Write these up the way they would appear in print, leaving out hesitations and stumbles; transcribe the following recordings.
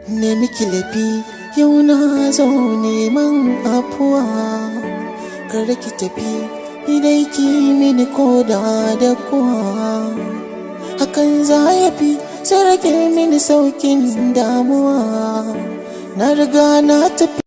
ne miki lafi yau na zo neman afuwa, kar ki tafi idai ki mini koda da kuwa, hakan za ya fi sai rage mini saukin damuwa, na riga na tafi.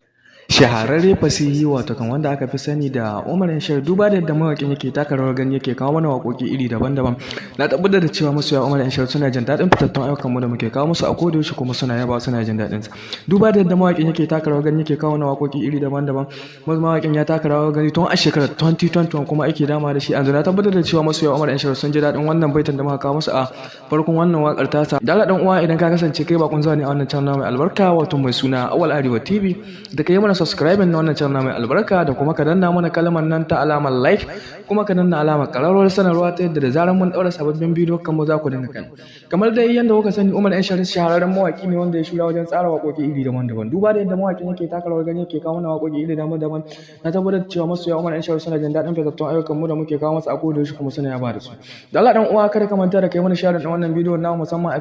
Shahararre fasihi wato kan wanda aka fi sani da Umar Shar, duba da yadda mawaƙin yake taka rawar gani yake kawo mana waƙoƙi iri daban-daban. Na tabbatar da cewa masoya Umar Shar suna jin daɗin fitattun ayyukanmu da muke kawo musu a koda yaushe, kuma suna yaba suna jin daɗin sa. Duba da yadda mawaƙin yake taka rawar gani yake kawo mana waƙoƙi iri daban-daban. Mawaƙin ya taka rawar gani tun a shekarar 2021 kuma ake dama da shi. Yanzu na tabbatar da cewa masoya Umar Shar sun ji daɗin wannan baitin da muka kawo musu a farkon wannan waƙar tasa. Dala dan uwa, idan ka kasance kai bakun zuwa ne a wannan channel mai albarka wato mai suna Awal Arewa TV, da kai mana subscribe na wannan channel mai albarka, da kuma ka danna mana kalmar nan ta alamar like, kuma ka danna alamar ƙararrawar sanarwa ta yadda da zarar mun daura sababbin bidiyo kan mu za ku dinga kan. Kamar dai yanda kuka sani, Umar Shar shahararren mawaki ne wanda ya shura wajen tsara waƙoƙi iri daban-daban. Duba da yadda mawakin yake taka rawar gani yake kawo mana waƙoƙi iri daban-daban, na tabbatar da cewa masoya Umar Shar suna jin daɗin fitattun ayyukan mu da muke kawo masa a koda yaushe, kuma suna yaba da su. Da Allah dan uwa, kada ka manta da kai mana share din wannan bidiyo na musamman a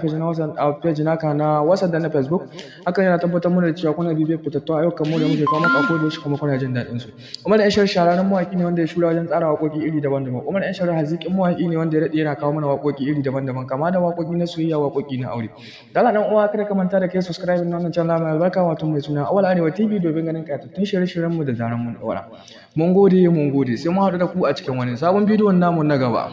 page naka na WhatsApp da na Facebook. Hakan yana tabbatar mana da cewa kuna bibiyar fitattun ayyukan mu da muke kawo maka a koda yaushe, kuma kuna jin daɗin su. Umar Shar shahararren mawaƙi ne wanda ya shura wajen tsara waƙoƙi iri daban-daban. Umar Shar haziƙin mawaƙi ne wanda ya daɗe yana kawo mana waƙoƙi iri daban-daban, kama da waƙoƙi na soyayya, waƙoƙi na aure. Da Allah dan uwa, kada ka manta da kai subscribe na wannan channel mai albarka wato mai suna Awal Arewa TV domin ganin ƙayatattun shirye-shiryen mu da zaran mun ɗaura. Mun gode, sai mun haɗu da ku a cikin wani sabon bidiyon namu na gaba.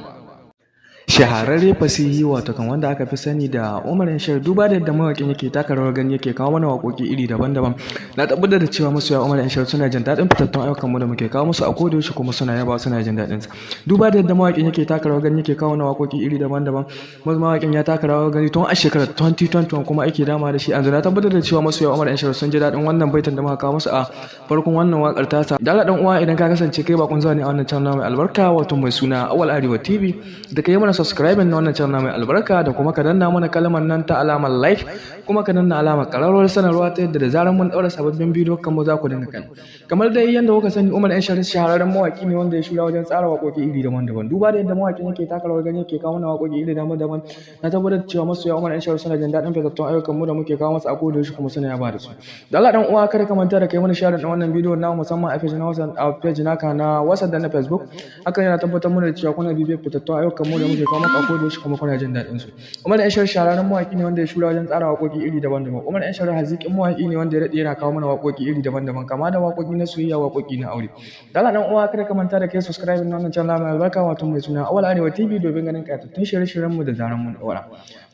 Shahararre fasihi wato kan wanda aka fi sani da Umar Shar, duba da yadda mawaƙin yake taka rawar gani yake kawo mana waƙoƙi iri daban-daban. Na tabbatar da cewa masoya Umar Shar suna jin daɗin fitattun ayyukanmu da muke kawo musu a koda yaushe, kuma suna yaba suna jin daɗin sa. Duba da yadda mawaƙin yake taka rawar gani yake kawo mana waƙoƙi iri daban-daban. Mawaƙin ya taka rawar gani tun a shekarar 2021 kuma ake dama da shi. Yanzu na tabbatar da cewa masoya Umar Shar sun ji daɗin wannan baitin da muka kawo musu a farkon wannan waƙar tasa. Da Allah dan uwa, idan ka kasance kai bakun zuwa ne a wannan channel mai albarka wato mai suna Awal Arewa TV, da kai mana subscribe na wannan channel mai albarka, da kuma ka danna mana kalmar nan ta alamar like, kuma ka danna alamar ƙararrawar sanarwa ta yadda da zarar mun daura sababbin bidiyo kan mu za ku dinga kan. Kamar dai yanda kuka sani, Umar Shar shahararren mawaki ne wanda ya shura wajen tsara waƙoƙi iri daban-daban. Duba da yadda mawakin yake taka rawar gani yake kawo mana waƙoƙi iri daban-daban, na tabbatar da cewa masoya Umar Shar suna jin daɗin fitattun ayyukan mu da muke kawo masa a koda yaushe, kuma suna yaba da su. Da Allah dan uwa, kada ka manta da kai mana share din wannan bidiyo na musamman a page naka na WhatsApp da na Facebook. Hakan yana tabbatar mana da cewa kuna bibiyar fitattun ayyukan mu da muke kawo maka a koda yaushe, kuma kuna jin daɗin su. Umar Shar shahararren mawaƙi ne wanda ya shura wajen tsara waƙoƙi iri daban-daban. Umar Shar haziƙin mawaƙi ne wanda ya daɗe yana kawo mana waƙoƙi iri daban-daban, kama da waƙoƙi na soyayya, waƙoƙi na aure. Da Allah dan uwa, kada ka manta da kai subscribe na wannan channel mai albarka wato mai suna Awal Arewa TV domin ganin ƙayatattun shirye-shiryen mu da zaran mun ɗaura.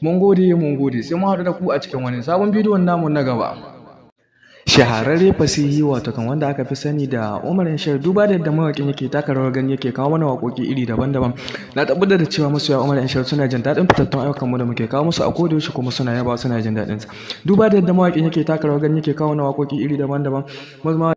Mun gode, sai mun haɗu da ku a cikin wani sabon bidiyon namu na gaba. Shahararre fasihi wato kan wanda aka fi sani da Umar Shar, duba da yadda mawaƙin yake taka rawar gani yake kawo mana waƙoƙi iri daban-daban. Na tabbatar da cewa masoya Umar Shar suna jin daɗin fitattun ayyukanmu da muke kawo musu a koda yaushe, kuma suna yaba suna jin daɗin sa. Duba da yadda mawaƙin yake taka rawar gani yake kawo mana waƙoƙi iri daban-daban.